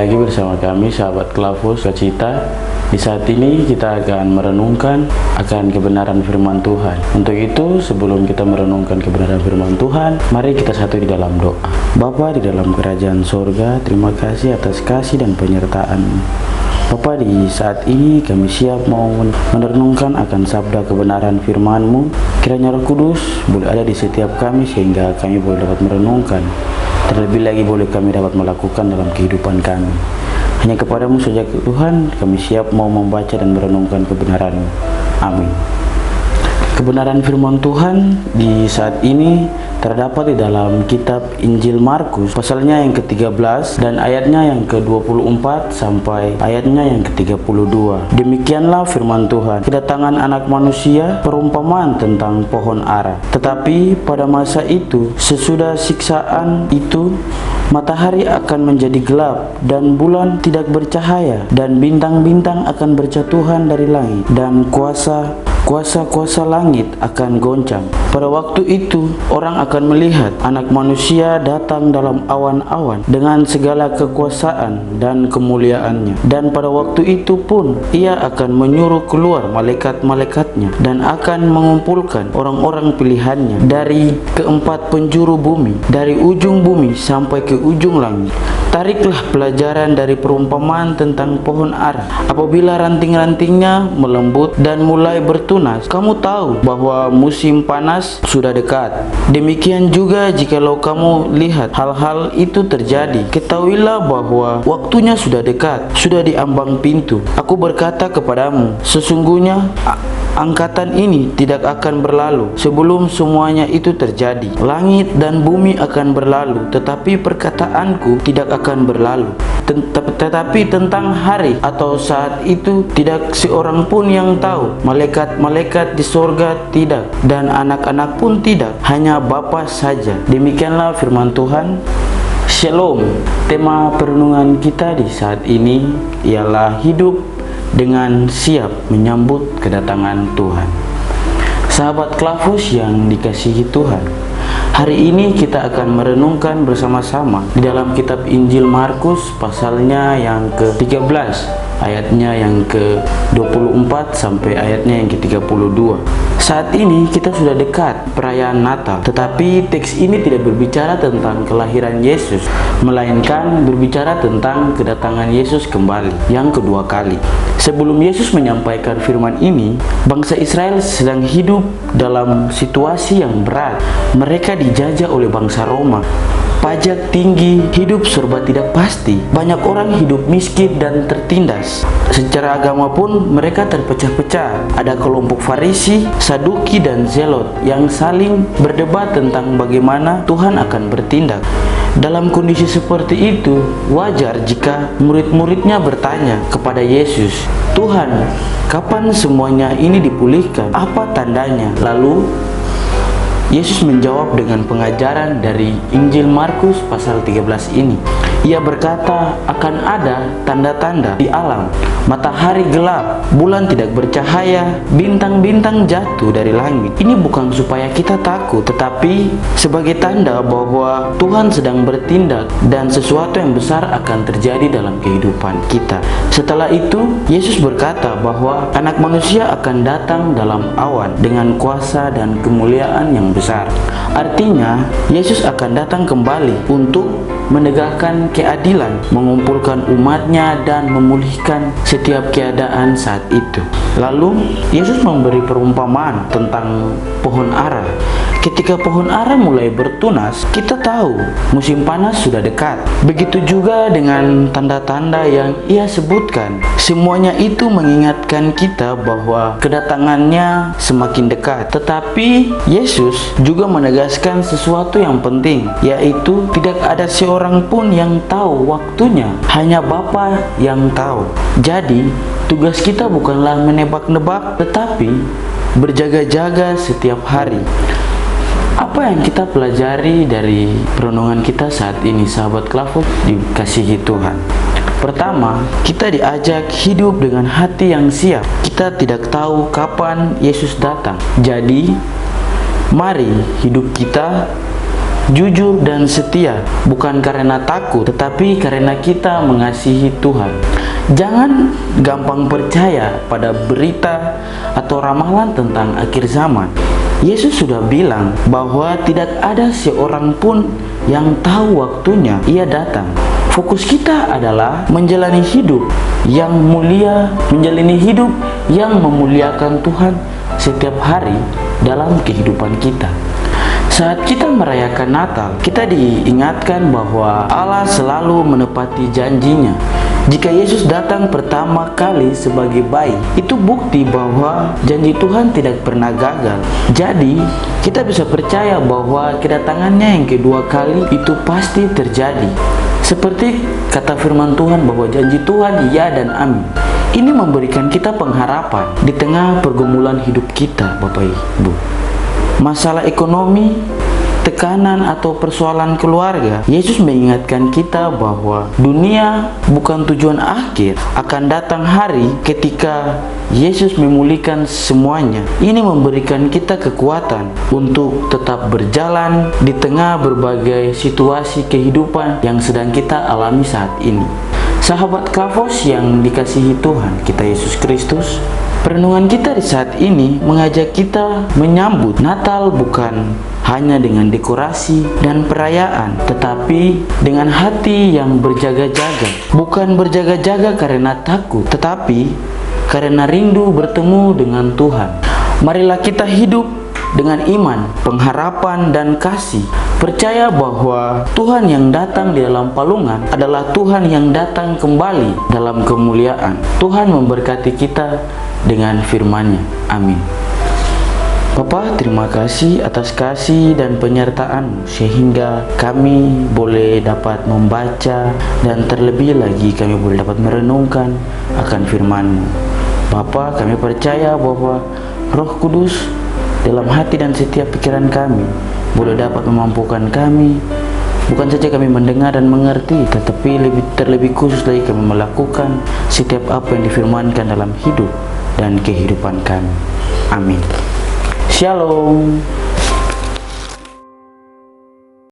lagi bersama kami sahabat Klavus Kacita. Di saat ini kita akan merenungkan akan kebenaran firman Tuhan. Untuk itu, sebelum kita merenungkan kebenaran firman Tuhan, mari kita satu di dalam doa. Bapa di dalam kerajaan sorga, terima kasih atas kasih dan penyertaan-Mu. Bapa, di saat ini kami siap mau merenungkan akan sabda kebenaran firman-Mu. Kiranya Roh Kudus boleh ada di setiap kami sehingga kami boleh dapat merenungkan. Terlebih lagi boleh kami dapat melakukan dalam kehidupan kami. Hanya kepadamu saja Tuhan, kami siap mau membaca dan merenungkan kebenaran-Mu. Amin. Kebenaran firman Tuhan di saat ini terdapat di dalam kitab Injil Markus, pasalnya yang ke-13 dan ayatnya yang ke-24 sampai ayatnya yang ke-32. Demikianlah firman Tuhan. Kedatangan anak manusia, perumpamaan tentang pohon ara. Tetapi pada masa itu, sesudah siksaan itu, matahari akan menjadi gelap dan bulan tidak bercahaya dan bintang-bintang akan berjatuhan dari langit dan kuasa langit akan goncang. Pada waktu itu orang akan melihat anak manusia datang dalam awan-awan dengan segala kekuasaan dan kemuliaannya. Dan pada waktu itu pun ia akan menyuruh keluar malaikat-malaikatnya dan akan mengumpulkan orang-orang pilihannya dari keempat penjuru bumi, dari ujung bumi sampai ke ujung langit. Tariklah pelajaran dari perumpamaan tentang pohon ara. Apabila ranting-rantingnya melembut dan mulai bertunas, kamu tahu bahwa musim panas sudah dekat. Demikian juga jikalau kamu lihat hal-hal itu terjadi, ketahuilah bahwa waktunya sudah dekat, sudah di ambang pintu. Aku berkata kepadamu, sesungguhnya angkatan ini tidak akan berlalu sebelum semuanya itu terjadi. Langit dan bumi akan berlalu, tetapi perkataanku tidak akan berlalu. Tetapi tentang hari atau saat itu tidak seorang pun yang tahu, malaikat-malaikat di sorga tidak, dan anak-anak pun tidak, hanya Bapa saja. Demikianlah firman Tuhan. Shalom. Tema perenungan kita di saat ini ialah hidup dengan siap menyambut kedatangan Tuhan. Sahabat Klavus yang dikasihi Tuhan, hari ini kita akan merenungkan bersama-sama di dalam kitab Injil Markus, pasalnya yang ke-13, ayatnya yang ke-24 sampai ayatnya yang ke-32. Saat ini kita sudah dekat perayaan Natal, tetapi teks ini tidak berbicara tentang kelahiran Yesus, melainkan berbicara tentang kedatangan Yesus kembali yang kedua kali. Sebelum Yesus menyampaikan firman ini, bangsa Israel sedang hidup dalam situasi yang berat. Mereka dijajah oleh bangsa Roma. Pajak tinggi, hidup serba tidak pasti. Banyak orang hidup miskin dan tertindas. Secara agama pun mereka terpecah-pecah. Ada kelompok Farisi, Saduki, dan Zelot yang saling berdebat tentang bagaimana Tuhan akan bertindak. Dalam kondisi seperti itu, wajar jika murid-muridnya bertanya kepada Yesus, "Tuhan, kapan semuanya ini dipulihkan? Apa tandanya?" Lalu Yesus menjawab dengan pengajaran dari Injil Markus pasal 13 ini. Ia berkata, akan ada tanda-tanda di alam. Matahari gelap, bulan tidak bercahaya, bintang-bintang jatuh dari langit. Ini bukan supaya kita takut, tetapi sebagai tanda bahwa Tuhan sedang bertindak dan sesuatu yang besar akan terjadi dalam kehidupan kita. Setelah itu, Yesus berkata bahwa anak manusia akan datang dalam awan dengan kuasa dan kemuliaan yang besar. Artinya, Yesus akan datang kembali untuk menegakkan keadilan, mengumpulkan umatnya, dan memulihkan setiap keadaan saat itu. Lalu, Yesus memberi perumpamaan tentang pohon ara. Ketika pohon ara mulai bertunas, kita tahu musim panas sudah dekat. Begitu juga dengan tanda-tanda yang ia sebutkan. Semuanya itu mengingatkan kita bahwa kedatangannya semakin dekat. Tetapi Yesus juga menegaskan sesuatu yang penting, yaitu tidak ada seorang pun yang tahu waktunya, hanya Bapa yang tahu. Jadi, tugas kita bukanlah menebak-nebak, tetapi berjaga-jaga setiap hari. Apa yang kita pelajari dari perenungan kita saat ini, sahabat Klavus dikasihi Tuhan? Pertama, kita diajak hidup dengan hati yang siap. Kita tidak tahu kapan Yesus datang. Jadi, mari hidup kita jujur dan setia, bukan karena takut, tetapi karena kita mengasihi Tuhan. Jangan gampang percaya pada berita atau ramalan tentang akhir zaman. Yesus sudah bilang bahwa tidak ada seorang pun yang tahu waktunya Ia datang. Fokus kita adalah menjalani hidup yang mulia, menjalani hidup yang memuliakan Tuhan setiap hari dalam kehidupan kita. Saat kita merayakan Natal, kita diingatkan bahwa Allah selalu menepati janjinya. Jika Yesus datang pertama kali sebagai bayi, itu bukti bahwa janji Tuhan tidak pernah gagal. Jadi, kita bisa percaya bahwa kedatangannya yang kedua kali itu pasti terjadi. Seperti kata firman Tuhan bahwa janji Tuhan ya dan amin. Ini memberikan kita pengharapan di tengah pergumulan hidup kita, Bapak Ibu. Masalah ekonomi, tekanan atau persoalan keluarga, Yesus mengingatkan kita bahwa dunia bukan tujuan akhir. Akan datang hari ketika Yesus memulihkan semuanya. Ini memberikan kita kekuatan untuk tetap berjalan di tengah berbagai situasi kehidupan yang sedang kita alami saat ini. Sahabat Klavos yang dikasihi Tuhan kita Yesus Kristus, perenungan kita di saat ini mengajak kita menyambut Natal bukan hanya dengan dekorasi dan perayaan, tetapi dengan hati yang berjaga-jaga. Bukan berjaga-jaga karena takut, tetapi karena rindu bertemu dengan Tuhan. Marilah kita hidup dengan iman, pengharapan, dan kasih. Percaya bahwa Tuhan yang datang di dalam palungan adalah Tuhan yang datang kembali dalam kemuliaan. Tuhan memberkati kita dengan firman-Nya. Amin. Bapa, terima kasih atas kasih dan penyertaan sehingga kami boleh dapat membaca dan terlebih lagi kami boleh dapat merenungkan akan firman-Mu. Bapa, kami percaya bahwa Roh Kudus dalam hati dan setiap pikiran kami boleh dapat memampukan kami, bukan saja kami mendengar dan mengerti, tetapi terlebih khusus lagi kami melakukan setiap apa yang difirmankan dalam hidup dan kehidupan kami. Amin. Shalom.